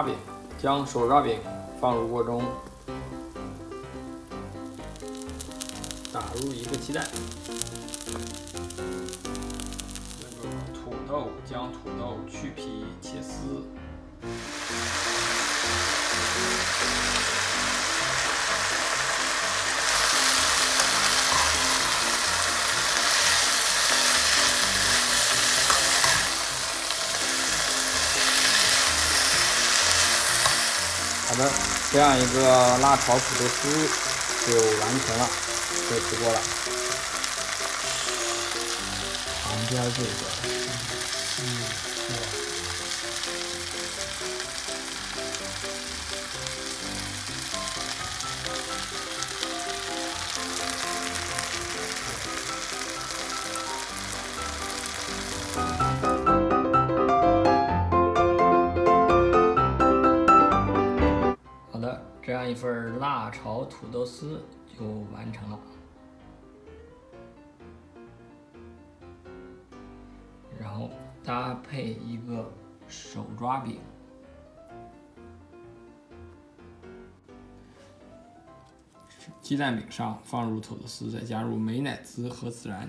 抓饼，将手抓饼放入锅中，打入一个鸡蛋。土豆，将土豆去皮切丝。好的，这样一个辣炒土豆丝就完成了，可以出锅了。旁边这个，好的，这样一份辣炒土豆丝就完成了。然后搭配一个手抓饼，鸡蛋饼上放入土豆丝，再加入美乃滋和孜然。